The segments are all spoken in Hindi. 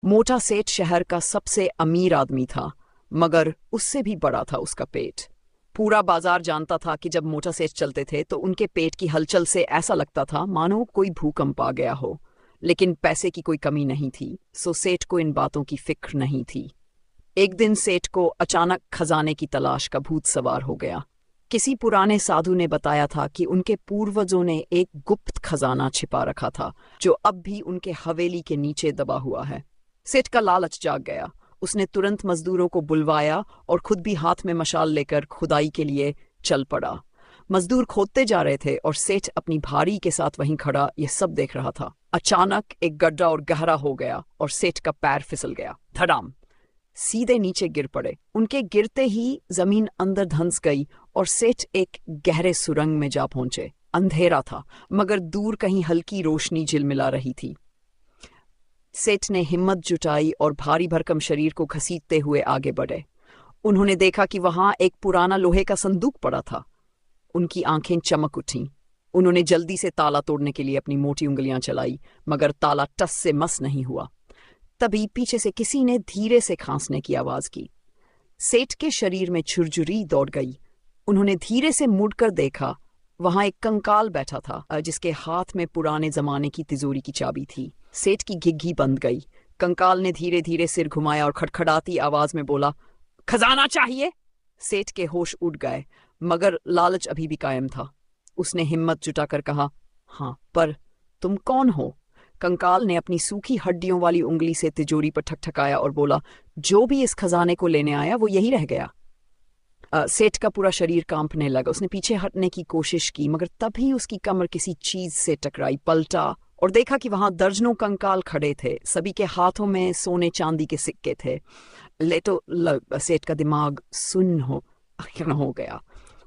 मोटा सेठ शहर का सबसे अमीर आदमी था, मगर उससे भी बड़ा था उसका पेट। पूरा बाजार जानता था कि जब मोटा सेठ चलते थे तो उनके पेट की हलचल से ऐसा लगता था मानो कोई भूकंप आ गया हो। लेकिन पैसे की कोई कमी नहीं थी, सो सेठ को इन बातों की फिक्र नहीं थी। एक दिन सेठ को अचानक खजाने की तलाश का भूत सवार हो गया। किसी पुराने साधु ने बताया था कि उनके पूर्वजों ने एक गुप्त खजाना छिपा रखा था जो अब भी उनके हवेली के नीचे दबा हुआ है। सेठ का लालच जाग गया। उसने तुरंत मजदूरों को बुलवाया और खुद भी हाथ में मशाल लेकर खुदाई के लिए चल पड़ा। मजदूर खोदते जा रहे थे और सेठ अपनी भारी के साथ वहीं खड़ा ये सब देख रहा था। अचानक एक गड्ढा और गहरा हो गया और सेठ का पैर फिसल गया। धड़ाम! सीधे नीचे गिर पड़े। उनके गिरते ही जमीन अंदर धंस गई और सेठ एक गहरे सुरंग में जा पहुंचे। अंधेरा था, मगर दूर कहीं हल्की रोशनी झिलमिला रही थी। सेठ ने हिम्मत जुटाई और भारी भरकम शरीर को घसीटते हुए आगे बढ़े। उन्होंने देखा कि वहां एक पुराना लोहे का संदूक पड़ा था। उनकी आंखें चमक उठीं। उन्होंने जल्दी से ताला तोड़ने के लिए अपनी मोटी उंगलियां चलाई, मगर ताला टस से मस नहीं हुआ। तभी पीछे से किसी ने धीरे से खांसने की आवाज की। सेठ के शरीर में झुरझुरी दौड़ गई। उन्होंने धीरे से मुड़कर देखा। वहां एक कंकाल बैठा था जिसके हाथ में पुराने जमाने की तिजोरी की चाबी थी। सेठ की घिघी बंद गई। कंकाल ने धीरे धीरे सिर घुमाया और खड़खड़ाती आवाज में बोला, खजाना चाहिए। सेठ के होश उड़ गए, मगर लालच अभी भी कायम था। उसने हिम्मत जुटाकर कहा, हाँ, पर तुम कौन हो? कंकाल ने अपनी सूखी हड्डियों वाली उंगली से तिजोरी पर ठकठकाया और बोला, जो भी इस खजाने को लेने आया वो यही रह गया। सेठ का पूरा शरीर कांपने लगा। उसने पीछे हटने की कोशिश की, मगर तभी उसकी कमर किसी चीज से टकराई। पलटा और देखा कि वहां दर्जनों कंकाल खड़े थे। सभी के हाथों में सोने चांदी के सिक्के थे। सेठ का दिमाग सुन्न हो गया।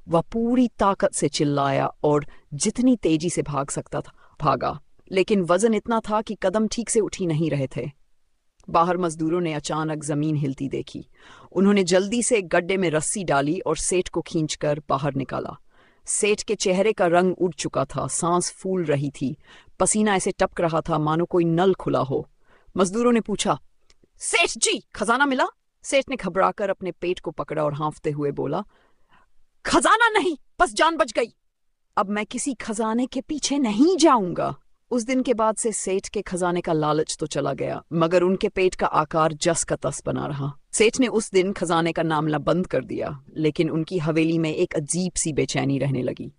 वह पूरी ताकत से चिल्लाया और जितनी तेजी से भाग सकता था भागा, लेकिन वजन इतना था कि कदम ठीक से उठ ही नहीं रहे थे। बाहर मजदूरों ने अचानक जमीन हिलती देखी। उन्होंने जल्दी से एक गड्ढे में रस्सी डाली और सेठ को खींचकर बाहर निकाला। सेठ के चेहरे का रंग उड़ चुका था, सांस फूल रही थी, पसीना ऐसे टपक रहा था मानो कोई नल खुला हो। मजदूरों ने पूछा, सेठ जी, खजाना मिला? सेठ ने घबराकर अपने पेट को पकड़ा और हाँफते हुए बोला, खजाना नहीं, बस जान बच गई। अब मैं किसी खजाने के पीछे नहीं जाऊंगा। उस दिन के बाद से सेठ के खजाने का लालच तो चला गया, मगर उनके पेट का आकार जस का तस बना रहा। सेठ ने उस दिन खजाने का नाम बंद कर दिया, लेकिन उनकी हवेली में एक अजीब सी बेचैनी रहने लगी।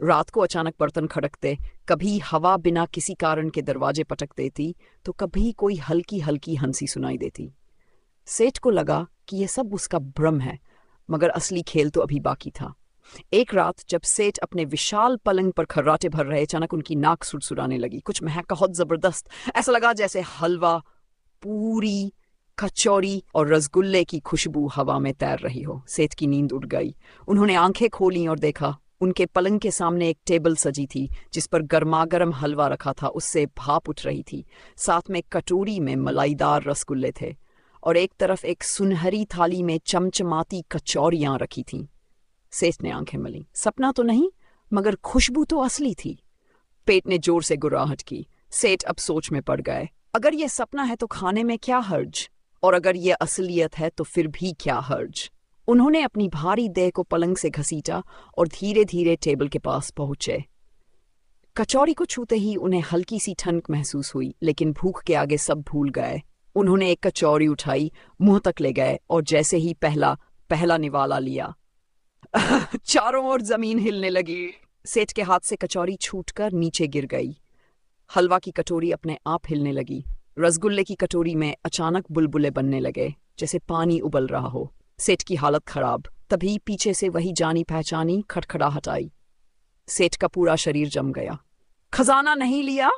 रात को अचानक बर्तन खड़कते, कभी हवा बिना किसी कारण के दरवाजे पटक देती, तो कभी कोई हल्की हल्की हंसी सुनाई देती। सेठ को लगा कि यह सब उसका भ्रम है, मगर असली खेल तो अभी बाकी था। एक रात जब सेठ अपने विशाल पलंग पर खर्राटे भर रहे, अचानक उनकी नाक सुड़सुड़ाने लगी। कुछ महक बहुत जबरदस्त, ऐसा लगा जैसे हलवा, पूरी, कचौरी और रसगुल्ले की खुशबू हवा में तैर रही हो। सेठ की नींद उड़ गई। उन्होंने आंखें खोली और देखा उनके पलंग के सामने एक टेबल सजी थी जिस पर गर्मागर्म हलवा रखा था। उससे भाप उठ रही थी। साथ में कटोरी में मलाईदार रसगुल्ले थे और एक तरफ एक सुनहरी थाली में चमचमाती कचौरियां रखी थीं। सेठ ने आंखें मली। सपना तो नहीं, मगर खुशबू तो असली थी। पेट ने जोर से गुर्राहट की। सेठ अब सोच में पड़ गए। अगर यह सपना है तो खाने में क्या हर्ज, और अगर यह असलियत है तो फिर भी क्या हर्ज। उन्होंने अपनी भारी देह को पलंग से घसीटा और धीरे धीरे टेबल के पास पहुंचे। कचौरी को छूते ही उन्हें हल्की सी ठंडक महसूस हुई, लेकिन भूख के आगे सब भूल गए। उन्होंने एक कचौरी उठाई, मुंह तक ले गए और जैसे ही पहला निवाला लिया, चारों ओर जमीन हिलने लगी। सेठ के हाथ से कचौरी छूटकर नीचे गिर गई। हलवा की कटोरी अपने आप हिलने लगी। रसगुल्ले की कटोरी में अचानक बुलबुले बनने लगे, जैसे पानी उबल रहा हो। सेठ की हालत खराब। तभी पीछे से वही जानी पहचानी खड़खड़ाहट आई। सेठ का पूरा शरीर जम गया। खजाना नहीं लिया,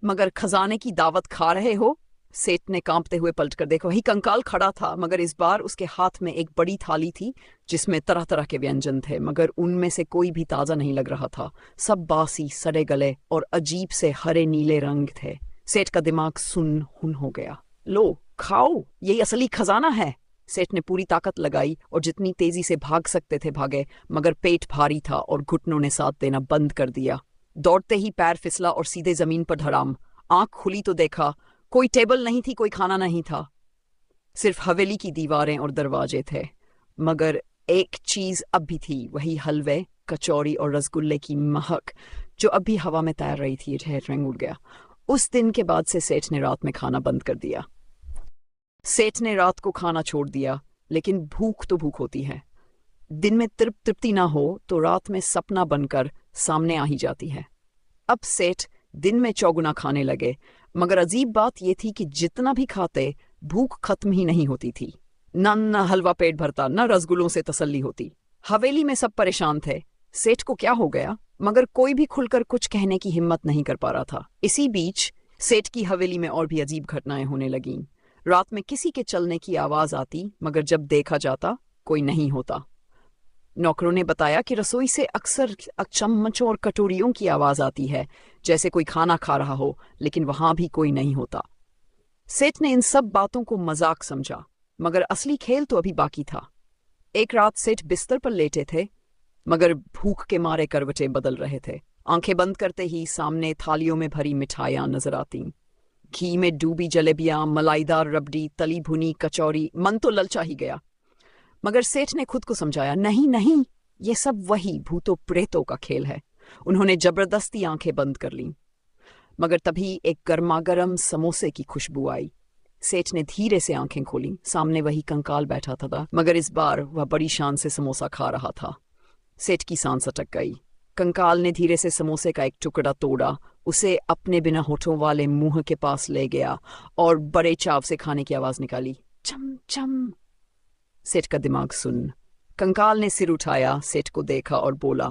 मगर खजाने की दावत खा रहे हो? सेठ ने कांपते हुए पलटकर देखा। वही कंकाल खड़ा था, मगर इस बार उसके हाथ में एक बड़ी थाली थी जिसमें तरह तरह के व्यंजन थे, मगर उनमें से कोई भी ताजा नहीं लग रहा था। सब बासी, सड़े गले और अजीब से हरे नीले रंग थे। सेठ का दिमाग सुन्न हो गया। लो, खाओ, यही असली खजाना है। सेठ ने पूरी ताकत लगाई और जितनी तेजी से भाग सकते थे भागे, मगर पेट भारी था और घुटनों ने साथ देना बंद कर दिया। दौड़ते ही पैर फिसला और सीधे जमीन पर धड़ाम। आंख खुली तो देखा कोई टेबल नहीं थी, कोई खाना नहीं था, सिर्फ हवेली की दीवारें और दरवाजे थे। मगर एक चीज अब भी थी, वही हलवे, कचौरी और रसगुल्ले की महक जो अब भी हवा में तैर रही थी। रंग उड़ गया। उस दिन के बाद से सेठ ने रात में खाना बंद कर दिया। सेठ ने रात को खाना छोड़ दिया, लेकिन भूख तो भूख होती है। दिन में तृप्ति ना हो तो रात में सपना बनकर सामने आ ही जाती है। अब सेठ दिन में चौगुना खाने लगे, मगर अजीब बात यह थी कि जितना भी खाते भूख खत्म ही नहीं होती थी। न हलवा पेट भरता, न रसगुल्लों से तसल्ली होती। हवेली में सब परेशान थे, सेठ को क्या हो गया, मगर कोई भी खुलकर कुछ कहने की हिम्मत नहीं कर पा रहा था। इसी बीच सेठ की हवेली में और भी अजीब घटनाएं होने लगीं। रात में किसी के चलने की आवाज आती, मगर जब देखा जाता कोई नहीं होता। नौकरों ने बताया कि रसोई से अक्सर चम्मचों और कटोरियों की आवाज आती है, जैसे कोई खाना खा रहा हो, लेकिन वहां भी कोई नहीं होता। सेठ ने इन सब बातों को मजाक समझा, मगर असली खेल तो अभी बाकी था। एक रात सेठ बिस्तर पर लेटे थे, मगर भूख के मारे करवटें बदल रहे थे। आंखें बंद करते ही सामने थालियों में भरी मिठाइयां नजर आती, घी में डूबी जलेबियां, मलाईदार रबड़ी, तली भुनी कचौरी। मन तो ललचा ही गया, मगर सेठ ने खुद को समझाया, नहीं नहीं, ये सब वही भूतों प्रेतों का खेल है। उन्होंने जबरदस्ती आंखें बंद कर लीं, मगर तभी एक गर्मागर्म समोसे की खुशबू आई। सेठ ने धीरे से आंखें खोली। सामने वही कंकाल बैठा था, मगर इस बार वह बड़ी शान से समोसा खा रहा था। सेठ की सांस अटक गई। कंकाल ने धीरे से समोसे का एक टुकड़ा तोड़ा, उसे अपने बिना होठों वाले मुंह के पास ले गया और बड़े चाव से खाने की आवाज निकाली, चम चम। सेठ का दिमाग सुन। कंकाल ने सिर उठाया, सेठ को देखा और बोला,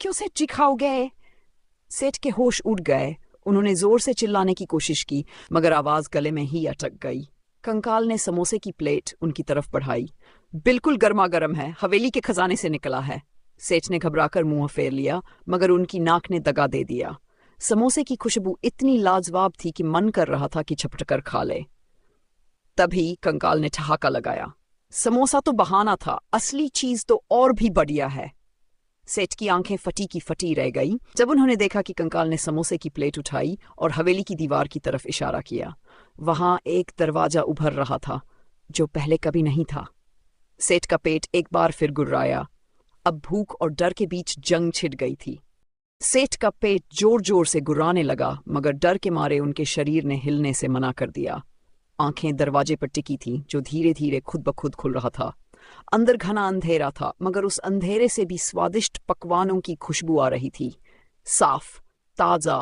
क्यों सेठ जी खाओगे? सेठ के होश उड़ गए। उन्होंने जोर से चिल्लाने की कोशिश की, मगर आवाज गले में ही अटक गई। कंकाल ने समोसे की प्लेट उनकी तरफ बढ़ाई। बिल्कुल गर्मा गर्म है, हवेली के खजाने से निकला है। सेठ ने घबराकर मुंह फेर लिया, मगर उनकी नाक ने दगा दे दिया। समोसे की खुशबू इतनी लाजवाब थी कि मन कर रहा था कि झपट कर खा ले। तभी कंकाल ने ठहाका लगाया, समोसा तो बहाना था, असली चीज तो और भी बढ़िया है। सेठ की आंखें फटी की फटी रह गई जब उन्होंने देखा कि कंकाल ने समोसे की प्लेट उठाई और हवेली की दीवार की तरफ इशारा किया। वहां एक दरवाजा उभर रहा था, जो पहले कभी नहीं था। सेठ का पेट एक बार फिर गुर्राया। अब भूख और डर के बीच जंग छिड़ गई थी। सेठ का पेट जोर जोर से गुर्राने लगा, मगर डर के मारे उनके शरीर ने हिलने से मना कर दिया। आंखें दरवाजे पर टिकी थीं, जो धीरे धीरे खुद ब खुद खुल रहा था। अंदर घना अंधेरा था, मगर उस अंधेरे से भी स्वादिष्ट पकवानों की खुशबू आ रही थी, साफ, ताजा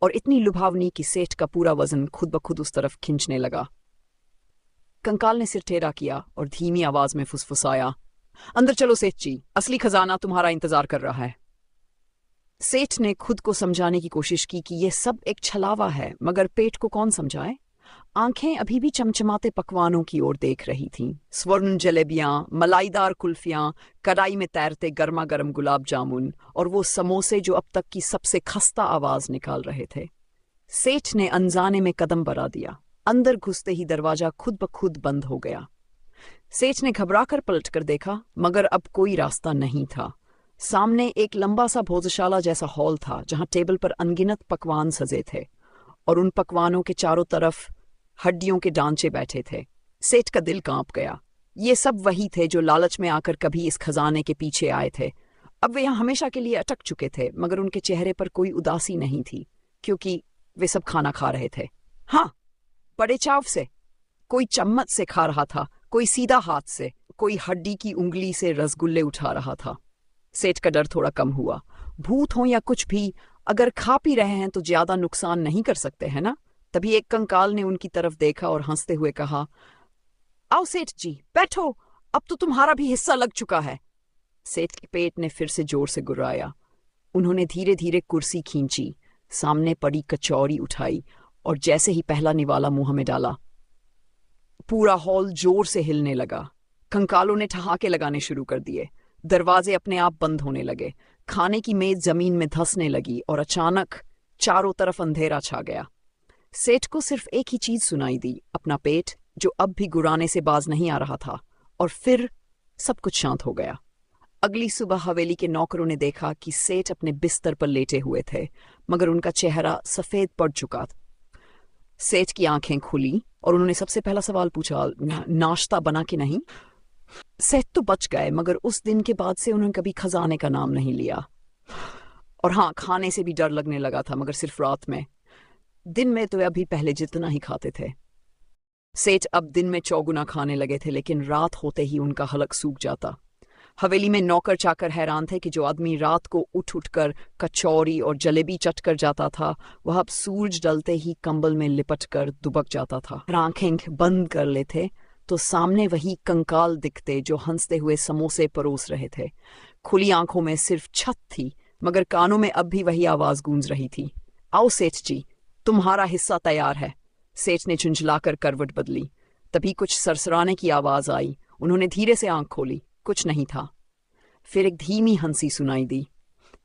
और इतनी लुभावनी कि सेठ का पूरा वजन खुद ब खुद उस तरफ खिंचने लगा। कंकाल ने सिर टेढ़ा किया और धीमी आवाज में फुसफुसाया, अंदर चलो सेठ जी, असली खजाना तुम्हारा इंतजार कर रहा है। सेठ ने खुद को समझाने की कोशिश की कि यह सब एक छलावा है, मगर पेट को कौन समझाए। आंखें अभी भी चमचमाते पकवानों की ओर देख रही थीं, स्वर्ण जलेबियां, मलाईदार कुल्फियां, कढ़ाई में तैरते गर्मा गर्म गुलाब जामुन और वो समोसे जो अब तक की सबसे खस्ता आवाज निकाल रहे थे। सेठ ने अनजाने में कदम बढ़ा दिया। अंदर घुसते ही दरवाजा खुद ब खुद बंद हो गया। सेठ ने घबराकर पलटकर देखा, मगर अब कोई रास्ता नहीं था। सामने एक लंबा सा भोजशाला जैसा हॉल था, जहां टेबल पर अनगिनत पकवान सजे थे और उन पकवानों के चारों तरफ हड्डियों के डांचे बैठे थे। सेठ का दिल कांप गया। ये सब वही थे जो लालच में आकर कभी इस खजाने के पीछे आए थे। अब वे यहाँ हमेशा के लिए अटक चुके थे, मगर उनके चेहरे पर कोई उदासी नहीं थी, क्योंकि वे सब खाना खा रहे थे। हाँ, बड़े चाव से। कोई चम्मच से खा रहा था, कोई सीधा हाथ से, कोई हड्डी की उंगली से रसगुल्ले उठा रहा था। सेठ का डर थोड़ा कम हुआ। भूत हो या कुछ भी, अगर खा पी रहे हैं तो ज्यादा नुकसान नहीं कर सकते, है ना? तभी एक कंकाल ने उनकी तरफ देखा और हंसते हुए कहा, आओ सेठ जी, बैठो, अब तो तुम्हारा भी हिस्सा लग चुका है। सेठ के पेट ने फिर से जोर से गुर्राया। उन्होंने धीरे धीरे कुर्सी खींची, सामने पड़ी कचौरी उठाई और जैसे ही पहला निवाला मुंह में डाला, पूरा हॉल जोर से हिलने लगा। कंकालों ने ठहाके लगाने शुरू कर दिए। दरवाजे अपने आप बंद होने लगे। खाने की मेज जमीन में धंसने लगी और अचानक चारों तरफ अंधेरा छा गया। सेठ को सिर्फ एक ही चीज सुनाई दी, अपना पेट जो अब भी गुर्राने से बाज नहीं आ रहा था। और फिर सब कुछ शांत हो गया। अगली सुबह हवेली के नौकरों ने देखा कि सेठ अपने बिस्तर पर लेटे हुए थे, मगर उनका चेहरा सफेद पड़ चुका था। सेठ की आंखें खुली और उन्होंने सबसे पहला सवाल पूछा, नाश्ता बना कि नहीं? सेठ तो बच गए, मगर उस दिन के बाद से उन्होंने कभी खजाने का नाम नहीं लिया। और हाँ, खाने से भी डर लगने लगा था, मगर सिर्फ रात में। दिन में तो अभी पहले जितना ही खाते थे। सेठ अब दिन में चौगुना खाने लगे थे, लेकिन रात होते ही उनका हलक सूख जाता। हवेली में नौकर चाकर हैरान थे कि जो आदमी रात को उठ उठकर कचौरी और जलेबी चट कर जाता था, वह अब सूरज डलते ही कंबल में लिपट कर दुबक जाता था। आंखें बंद कर लेते तो सामने वही कंकाल दिखते जो हंसते हुए समोसे परोस रहे थे। खुली आंखों में सिर्फ छत थी, मगर कानों में अब भी वही आवाज गूंज रही थी, आओ सेठ जी, तुम्हारा हिस्सा तैयार है। सेठ ने झुंझलाकर करवट बदली। तभी कुछ सरसराने की आवाज आई। उन्होंने धीरे से आंख खोली, कुछ नहीं था। फिर एक धीमी हंसी सुनाई दी।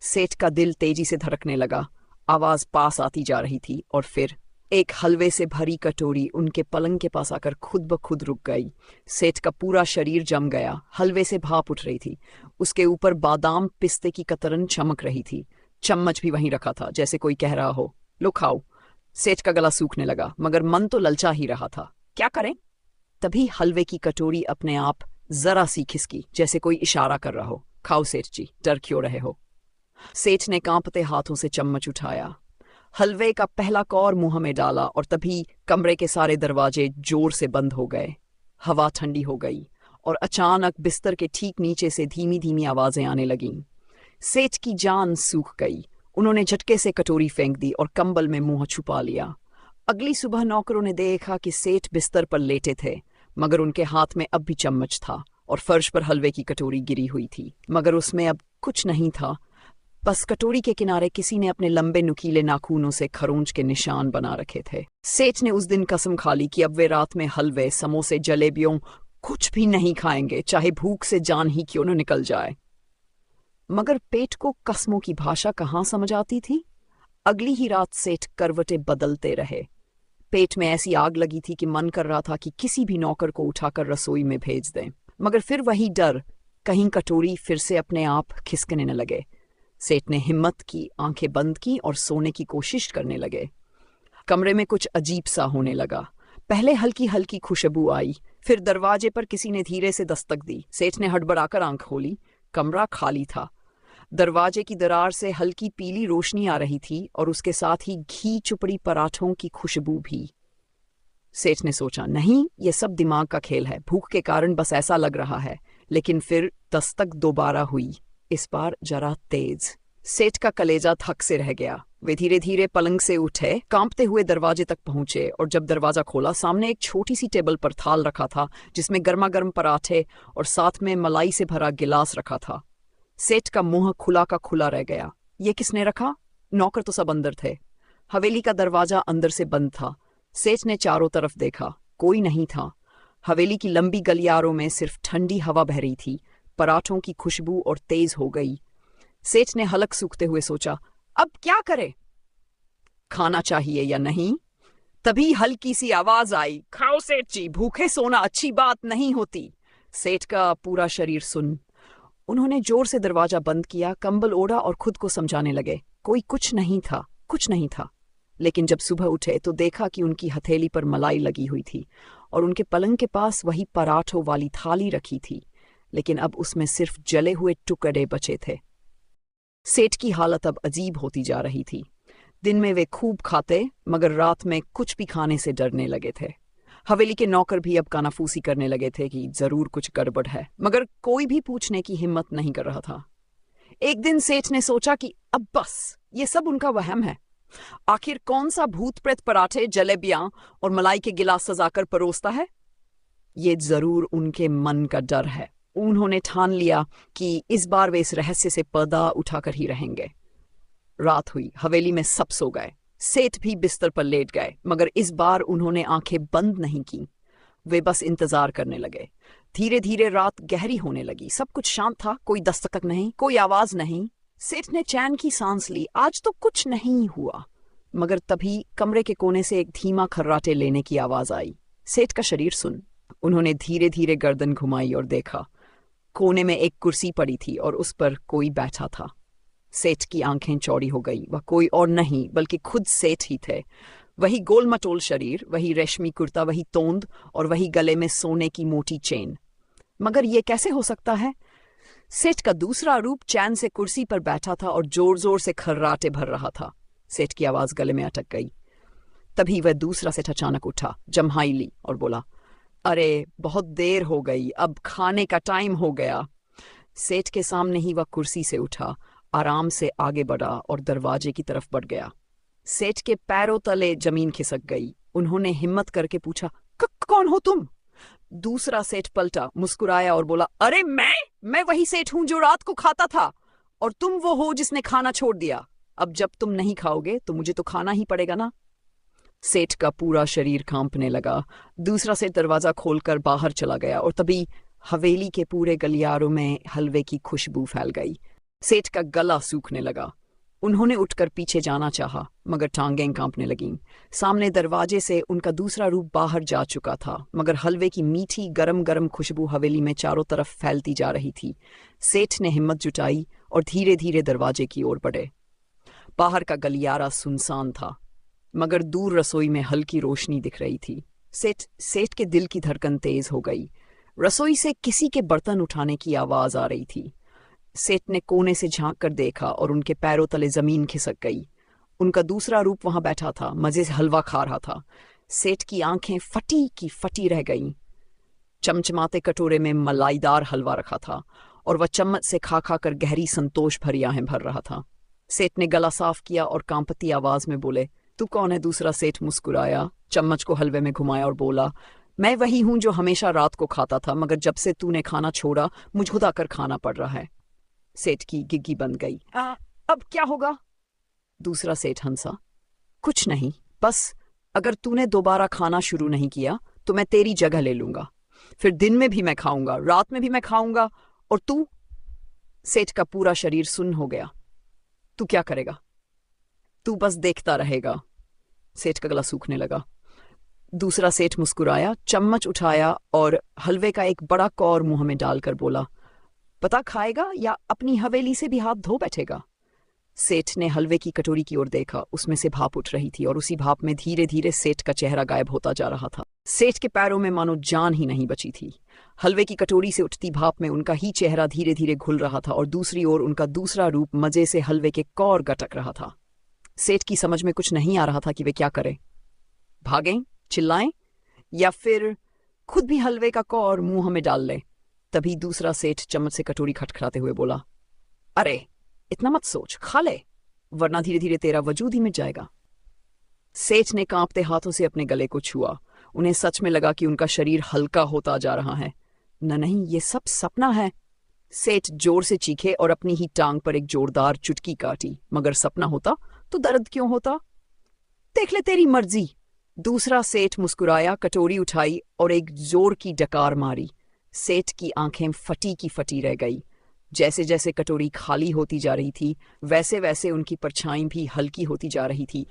सेठ का दिल तेजी से धड़कने लगा। आवाज पास आती जा रही थी और फिर एक हलवे से भरी कटोरी उनके पलंग के पास आकर खुद ब खुद रुक गई। सेठ का पूरा शरीर जम गया। हलवे से भाप उठ रही थी। उसके ऊपर बादाम पिस्ते की कतरन चमक रही थी। चम्मच भी वहीं रखा था, जैसे कोई कह रहा हो, लो खाओ। सेठ का गला सूखने लगा, मगर मन तो ललचा ही रहा था। क्या करें? तभी हलवे की कटोरी अपने आप जरा सी खिसकी, जैसे कोई इशारा कर रहा हो, खाओ सेठ जी, डर क्यों रहे हो? सेठ ने कांपते हाथों से चम्मच उठाया, हलवे का पहला कौर मुंह में डाला और तभी कमरे के सारे दरवाजे जोर से बंद हो गए। हवा ठंडी हो गई और अचानक बिस्तर के ठीक नीचे से धीमी धीमी आवाजें आने लगीं। सेठ की जान सूख गई। उन्होंने झटके से कटोरी फेंक दी और कंबल में मुंह छुपा लिया। अगली सुबह नौकरों ने देखा कि सेठ बिस्तर पर लेटे थे, मगर उनके हाथ में अब भी चम्मच था और फर्श पर हलवे की कटोरी गिरी हुई थी, मगर उसमें अब कुछ नहीं था। बस कटोरी के किनारे किसी ने अपने लंबे नुकीले नाखूनों से खरोंच के निशान बना रखे थे। सेठ ने उस दिन कसम खा ली कि अब वे रात में हलवे, समोसे, जलेबियों कुछ भी नहीं खाएंगे, चाहे भूख से जान ही क्यों न निकल जाए। मगर पेट को कसमों की भाषा कहाँ समझ आती थी? अगली ही रात सेठ करवटें बदलते रहे। पेट में ऐसी आग लगी थी कि मन कर रहा था कि किसी भी नौकर को उठाकर रसोई में भेज दें, मगर फिर वही डर, कहीं कटोरी फिर से अपने आप खिसकने न लगे। सेठ ने हिम्मत की, आंखें बंद की और सोने की कोशिश करने लगे। कमरे में कुछ अजीब सा होने लगा। पहले हल्की हल्की खुशबू आई, फिर दरवाजे पर किसी ने धीरे से दस्तक दी। सेठ ने हड़बड़ाकर आंख खोली। कमरा खाली था। दरवाजे की दरार से हल्की पीली रोशनी आ रही थी और उसके साथ ही घी चुपड़ी पराठों की खुशबू भी। सेठ ने सोचा, नहीं, ये सब दिमाग का खेल है, भूख के कारण बस ऐसा लग रहा है। लेकिन फिर दस्तक दोबारा हुई, इस बार जरा तेज। सेठ का कलेजा थक से रह गया। वे धीरे धीरे पलंग से उठे, कांपते हुए दरवाजे तक पहुंचे और जब दरवाजा खोला, सामने एक छोटी सी टेबल पर थाल रखा था जिसमें गर्मा गर्म पराठे और साथ में मलाई से भरा गिलास रखा था। सेठ का मुंह खुला का खुला रह गया। ये किसने रखा? नौकर तो सब अंदर थे। हवेली का दरवाजा अंदर से बंद था। सेठ ने चारों तरफ देखा, कोई नहीं था। हवेली की लंबी गलियारों में सिर्फ ठंडी हवा बह रही थी। पराठों की खुशबू और तेज हो गई। सेठ ने हलक सूखते हुए सोचा, अब क्या करे? खाना चाहिए या नहीं? तभी हल्की सी आवाज आई, खाओ सेठ जी, भूखे सोना अच्छी बात नहीं होती। सेठ का पूरा शरीर सुन। उन्होंने जोर से दरवाजा बंद किया, कंबल ओढ़ा और खुद को समझाने लगे, कोई कुछ नहीं था, कुछ नहीं था। लेकिन जब सुबह उठे तो देखा कि उनकी हथेली पर मलाई लगी हुई थी और उनके पलंग के पास वही पराठों वाली थाली रखी थी, लेकिन अब उसमें सिर्फ जले हुए टुकड़े बचे थे। सेठ की हालत अब अजीब होती जा रही थी। दिन में वे खूब खाते, मगर रात में कुछ भी खाने से डरने लगे थे। हवेली के नौकर भी अब कानाफूसी करने लगे थे कि जरूर कुछ गड़बड़ है, मगर कोई भी पूछने की हिम्मत नहीं कर रहा था। एक दिन सेठ ने सोचा कि अब बस, ये सब उनका वहम है। आखिर कौन सा भूत प्रेत पराठे, जलेबियां और मलाई के गिलास सजाकर परोसता है? ये जरूर उनके मन का डर है। उन्होंने ठान लिया कि इस बार वे इस रहस्य से पर्दा उठाकर ही रहेंगे। रात हुई, हवेली में सब सो गए। सेठ भी बिस्तर पर लेट गए, मगर इस बार उन्होंने आंखें बंद नहीं की। वे बस इंतजार करने लगे। धीरे धीरे रात गहरी होने लगी। सब कुछ शांत था, कोई दस्तक नहीं, कोई आवाज नहीं। सेठ ने चैन की सांस ली, आज तो कुछ नहीं हुआ। मगर तभी कमरे के कोने से एक धीमा खर्राटे लेने की आवाज आई। सेठ का शरीर सुन। उन्होंने धीरे धीरे गर्दन घुमाई और देखा, कोने में एक कुर्सी पड़ी थी और उस पर कोई बैठा था। सेठ की आंखें चौड़ी हो गई। वह कोई और नहीं बल्कि खुद सेठ ही थे। वही गोल-मटोल शरीर, वही रेशमी कुर्ता, वही तोंद और वही गले में सोने की मोटी चेन। मगर ये कैसे हो सकता है? सेठ का दूसरा रूप चैन से कुर्सी पर बैठा था और जोर जोर से खर्राटे भर रहा था। सेठ की आवाज गले में अटक गई। तभी वह दूसरा सेठ अचानक उठा, जम्हाई ली और बोला, अरे बहुत देर हो गई, अब खाने का टाइम हो गया। सेठ के सामने ही वह कुर्सी से उठा, आराम से आगे बढ़ा और दरवाजे की तरफ बढ़ गया। सेठ के पैरों तले जमीन खिसक गई। उन्होंने हिम्मत करके पूछा, कौन हो तुम? दूसरा सेठ पलटा, मुस्कुराया और बोला, अरे मैं वही सेठ हूं जो रात को खाता था, और तुम वो हो जिसने खाना छोड़ दिया। अब जब तुम नहीं खाओगे तो मुझे तो खाना ही पड़ेगा ना। सेठ का पूरा शरीर कांपने लगा। दूसरा सेठ दरवाजा खोलकर बाहर चला गया और तभी हवेली के पूरे गलियारों में हलवे की खुशबू फैल गई। सेठ का गला सूखने लगा। उन्होंने उठकर पीछे जाना चाहा, मगर टांगें कांपने लगीं। सामने दरवाजे से उनका दूसरा रूप बाहर जा चुका था, मगर हलवे की मीठी गरम गरम खुशबू हवेली में चारों तरफ फैलती जा रही थी। सेठ ने हिम्मत जुटाई और धीरे धीरे दरवाजे की ओर बढ़े। बाहर का गलियारा सुनसान था, मगर दूर रसोई में हल्की रोशनी दिख रही थी। सेठ के दिल की धड़कन तेज हो गई। रसोई से किसी के बर्तन उठाने की आवाज आ रही थी। सेठ ने कोने से झांक कर देखा और उनके पैरों तले जमीन खिसक गई। उनका दूसरा रूप वहां बैठा था, मजे से हलवा खा रहा था। सेठ की आंखें फटी की फटी रह गईं। चमचमाते कटोरे में मलाईदार हलवा रखा था और वह चम्मच से खा खा कर गहरी संतोष भरी आहें भर रहा था। सेठ ने गला साफ किया और कांपती आवाज में बोले, तू कौन है? दूसरा सेठ मुस्कुराया, चम्मच को हलवे में घुमाया और बोला, मैं वही हूं जो हमेशा रात को खाता था, मगर जब से तूने खाना छोड़ा मुझे खुद आकर खाना पड़ रहा है। सेठ की गिग्गी बंद गई। अब क्या होगा? दूसरा सेठ हंसा, कुछ नहीं, बस अगर तूने दोबारा खाना शुरू नहीं किया तो मैं तेरी जगह ले लूंगा। फिर दिन में भी मैं खाऊंगा, रात में भी मैं खाऊंगा, और तू? सेठ का पूरा शरीर सुन्न हो गया। तू क्या करेगा? तू बस देखता रहेगा। सेठ का गला सूखने लगा। दूसरा सेठ मुस्कुराया, चम्मच उठाया और हलवे का एक बड़ा कौर मुंह में डालकर बोला, पता खाएगा या अपनी हवेली से भी हाथ धो बैठेगा? सेठ ने हलवे की कटोरी की ओर देखा। उसमें से भाप उठ रही थी और उसी भाप में धीरे धीरे सेठ का चेहरा गायब होता जा रहा था। सेठ के पैरों में मानो जान ही नहीं बची थी। हलवे की कटोरी से उठती भाप में उनका ही चेहरा धीरे धीरे घुल रहा था और दूसरी ओर उनका दूसरा रूप मजे से हलवे के कौर गटक रहा था। सेठ की समझ में कुछ नहीं आ रहा था कि वे क्या करें। भागें, चिल्लाएं, या फिर खुद भी हलवे का कौर मुंह में डाल ले। तभी दूसरा सेठ चम्मच से कटोरी खटखटाते हुए बोला, अरे इतना मत सोच, खा ले, वरना धीरे धीरे तेरा वजूद ही मिट जाएगा। सेठ ने कांपते हाथों से अपने गले को छुआ। उन्हें सच में लगा कि उनका शरीर हल्का होता जा रहा है। नहीं, ये सब सपना है। सेठ जोर से चीखे और अपनी ही टांग पर एक जोरदार चुटकी काटी। मगर सपना होता तो दर्द क्यों होता? देख ले, तेरी मर्जी। दूसरा सेठ मुस्कुराया, कटोरी उठाई और एक जोर की डकार मारी। सेठ की आंखें फटी की फटी रह गई। जैसे जैसे कटोरी खाली होती जा रही थी, वैसे वैसे उनकी परछाई भी हल्की होती जा रही थी।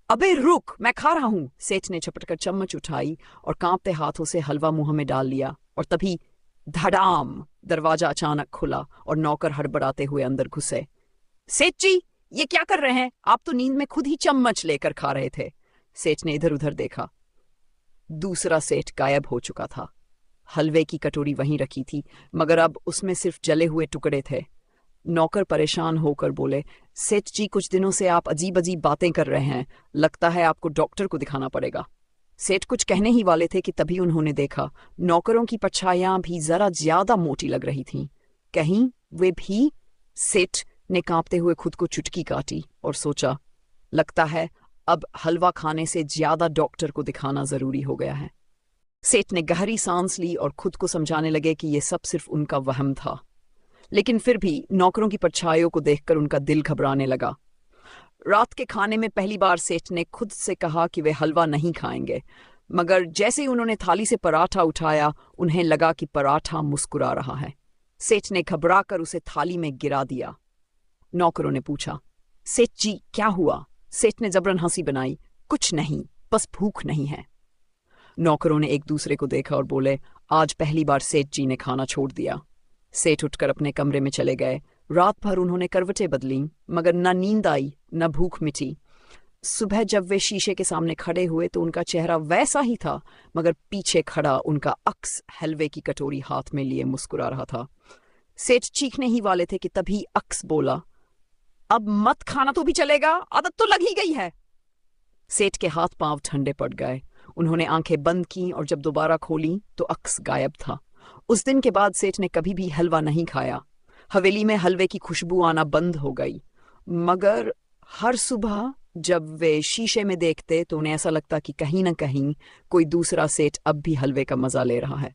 अबे रुक, मैं खा रहा हूं। सेठ ने झपटकर चम्मच उठाई और कांपते हाथों से हलवा मुंह में डाल लिया। और तभी धड़ाम, दरवाजा अचानक खुला और नौकर हड़बड़ाते हुए अंदर घुसे। सेठ जी, ये क्या कर रहे हैं? आप तो नींद में खुद ही चम्मच लेकर खा रहे थे। सेठ ने इधर उधर देखा। दूसरा सेठ गायब हो चुका था। हलवे की कटोरी वहीं रखी थी, मगर अब उसमें सिर्फ जले हुए टुकड़े थे। नौकर परेशान होकर बोले, सेठ जी, कुछ दिनों से आप अजीब अजीब बातें कर रहे हैं, लगता है आपको डॉक्टर को दिखाना पड़ेगा। सेठ कुछ कहने ही वाले थे कि तभी उन्होंने देखा नौकरों की परछाइयां भी जरा ज्यादा मोटी लग रही थीं। कहीं वे भी? सेठ ने कांपते हुए खुद को चुटकी काटी और सोचा, लगता है अब हलवा खाने से ज्यादा डॉक्टर को दिखाना जरूरी हो गया है। सेठ ने गहरी सांस ली और खुद को समझाने लगे कि यह सब सिर्फ उनका वहम था। लेकिन फिर भी नौकरों की परछाइयों को देखकर उनका दिल घबराने लगा। रात के खाने में पहली बार सेठ ने खुद से कहा कि वे हलवा नहीं खाएंगे, मगर जैसे ही उन्होंने थाली से पराठा उठाया, उन्हें लगा कि पराठा मुस्कुरा रहा है। सेठ ने घबराकर उसे थाली में गिरा दिया। नौकरों ने पूछा, सेठ जी क्या हुआ? सेठ ने जबरन हंसी बनाई, कुछ नहीं, बस भूख नहीं है। नौकरों ने एक दूसरे को देखा और बोले, आज पहली बार सेठ जी ने खाना छोड़ दिया। सेठ उठकर अपने कमरे में चले गए। रात भर उन्होंने करवटें बदलीं, मगर न नींद आई न भूख मिटी। सुबह जब वे शीशे के सामने खड़े हुए तो उनका चेहरा वैसा ही था, मगर पीछे खड़ा उनका अक्स हलवे की कटोरी हाथ में लिए मुस्कुरा रहा था। सेठ चीखने ही वाले थे कि तभी अक्स बोला, अब मत खाना तो भी चलेगा, आदत तो लग ही गई है। सेठ के हाथ पांव ठंडे पड़ गए। उन्होंने आंखें बंद की और जब दोबारा खोली तो अक्स गायब था। उस दिन के बाद सेठ ने कभी भी हलवा नहीं खाया। हवेली में हलवे की खुशबू आना बंद हो गई, मगर हर सुबह जब वे शीशे में देखते तो उन्हें ऐसा लगता कि कहीं न कहीं कोई दूसरा सेठ अब भी हलवे का मजा ले रहा है।